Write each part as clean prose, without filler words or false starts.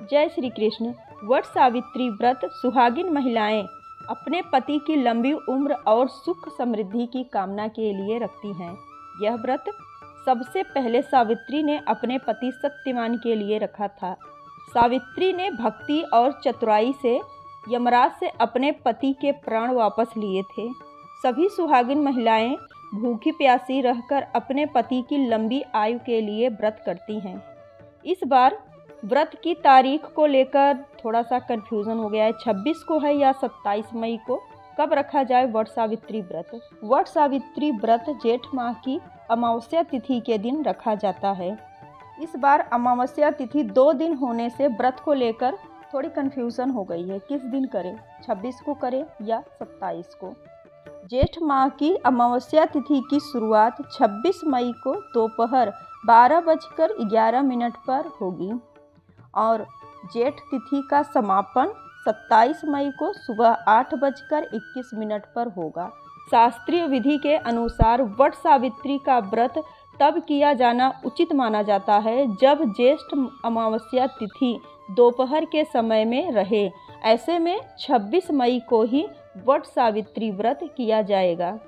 जय श्री कृष्ण। वट सावित्री व्रत सुहागिन महिलाएं अपने पति की लंबी उम्र और सुख समृद्धि की कामना के लिए रखती हैं। यह व्रत सबसे पहले सावित्री ने अपने पति सत्यवान के लिए रखा था। सावित्री ने भक्ति और चतुराई से यमराज से अपने पति के प्राण वापस लिए थे। सभी सुहागिन महिलाएं भूखी प्यासी रहकर अपने पति की लंबी आयु के लिए व्रत करती हैं। इस बार व्रत की तारीख को लेकर थोड़ा सा कन्फ्यूज़न हो गया है। 26 को है या 27 मई को, कब रखा जाए वट सावित्री व्रत। वट सावित्री व्रत जेठ माह की अमावस्या तिथि के दिन रखा जाता है। इस बार अमावस्या तिथि 2 दिन होने से व्रत को लेकर थोड़ी कन्फ्यूज़न हो गई है, किस दिन करें, 26 को करें या 27 को। जेठ माह की अमावस्या तिथि की शुरुआत 26 मई को दोपहर 12:11 पर होगी और जेठ तिथि का समापन 27 मई को सुबह 8:21 पर होगा। शास्त्रीय विधि के अनुसार वट सावित्री का व्रत तब किया जाना उचित माना जाता है जब ज्येष्ठ अमावस्या तिथि दोपहर के समय में रहे। ऐसे में 26 मई को ही वट सावित्री व्रत किया जाएगा।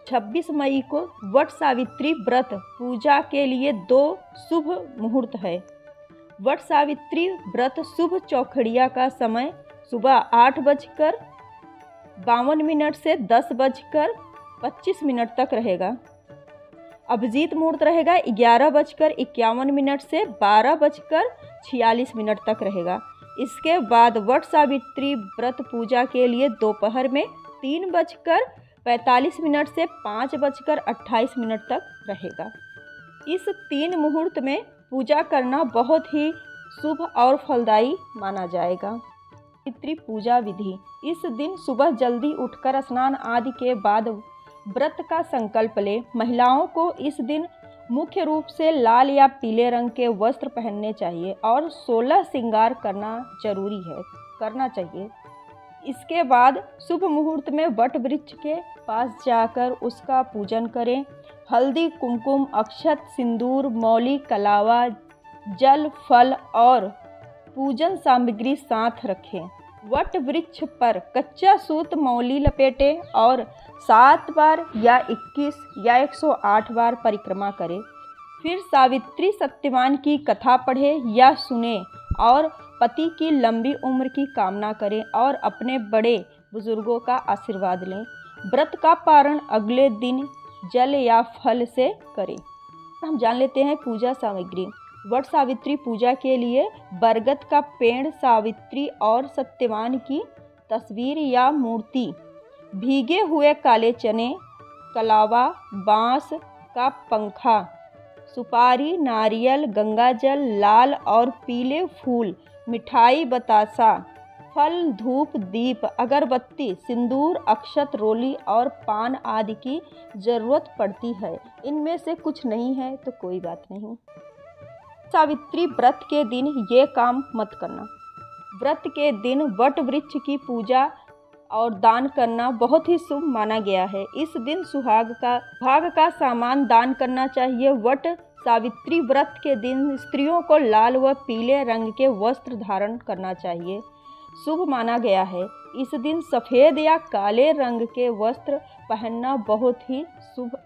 26 मई को वट सावित्री व्रत पूजा के लिए 2 शुभ मुहूर्त है। वट सावित्री व्रत शुभ चौखड़िया का समय सुबह 8:52 से 10:25 तक रहेगा। अभिजीत मुहूर्त रहेगा 11:51 से 12:46 तक रहेगा। इसके बाद वट सावित्री व्रत पूजा के लिए दोपहर में 3:45 से 5:28 तक रहेगा। इस 3 मुहूर्त में पूजा करना बहुत ही शुभ और फलदायी माना जाएगा। सावित्री पूजा विधि। इस दिन सुबह जल्दी उठकर स्नान आदि के बाद व्रत का संकल्प ले। महिलाओं को इस दिन मुख्य रूप से लाल या पीले रंग के वस्त्र पहनने चाहिए और 16 श्रृंगार करना चाहिए। इसके बाद शुभ मुहूर्त में वट वृक्ष के पास जाकर उसका पूजन करें। हल्दी, कुमकुम, अक्षत, सिंदूर, मौली, कलावा, जल, फल और पूजन सामग्री साथ रखें। वट वृक्ष पर कच्चा सूत मौली लपेटें और 7 बार या 21 या 108 बार परिक्रमा करें। फिर सावित्री सत्यवान की कथा पढ़ें या सुनें और पति की लंबी उम्र की कामना करें और अपने बड़े बुजुर्गों का आशीर्वाद लें। व्रत का पारण अगले दिन जल या फल से करें। हम जान लेते हैं पूजा सामग्री। वट सावित्री पूजा के लिए बरगद का पेड़, सावित्री और सत्यवान की तस्वीर या मूर्ति, भीगे हुए काले चने, कलावा, बांस का पंखा, सुपारी, नारियल, गंगाजल, लाल और पीले फूल, मिठाई, बतासा, फल, धूप, दीप, अगरबत्ती, सिंदूर, अक्षत, रोली और पान आदि की जरूरत पड़ती है। इनमें से कुछ नहीं है तो कोई बात नहीं। सावित्री व्रत के दिन ये काम मत करना। व्रत के दिन वट वृक्ष की पूजा और दान करना बहुत ही शुभ माना गया है। इस दिन भाग का सामान दान करना चाहिए। वट सावित्री व्रत के दिन स्त्रियों को लाल व पीले रंग के वस्त्र धारण करना चाहिए, शुभ माना गया है। इस दिन सफ़ेद या काले रंग के वस्त्र पहनना बहुत ही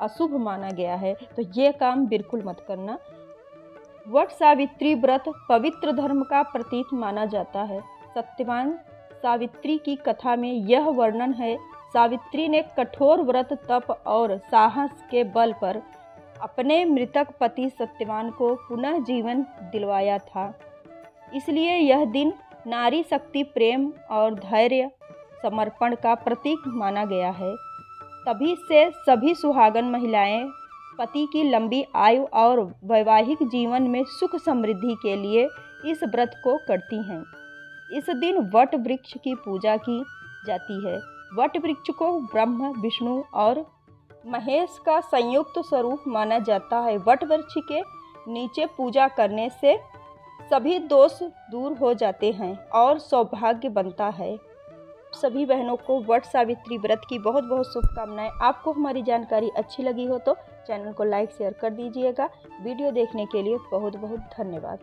अशुभ माना गया है, तो ये काम बिल्कुल मत करना। वट सावित्री व्रत पवित्र धर्म का प्रतीक माना जाता है। सत्यवान सावित्री की कथा में यह वर्णन है, सावित्री ने कठोर व्रत, तप और साहस के बल पर अपने मृतक पति सत्यवान को पुनः जीवन दिलवाया था। इसलिए यह दिन नारी शक्ति, प्रेम और धैर्य समर्पण का प्रतीक माना गया है। तभी से सभी सुहागन महिलाएं पति की लंबी आयु और वैवाहिक जीवन में सुख समृद्धि के लिए इस व्रत को करती हैं। इस दिन वट वृक्ष की पूजा की जाती है। वट वृक्ष को ब्रह्मा, विष्णु और महेश का संयुक्त स्वरूप माना जाता है। वट वृक्ष के नीचे पूजा करने से सभी दोष दूर हो जाते हैं और सौभाग्य बनता है। सभी बहनों को वट सावित्री व्रत की बहुत बहुत शुभकामनाएं। आपको हमारी जानकारी अच्छी लगी हो तो चैनल को लाइक शेयर कर दीजिएगा। वीडियो देखने के लिए बहुत बहुत धन्यवाद।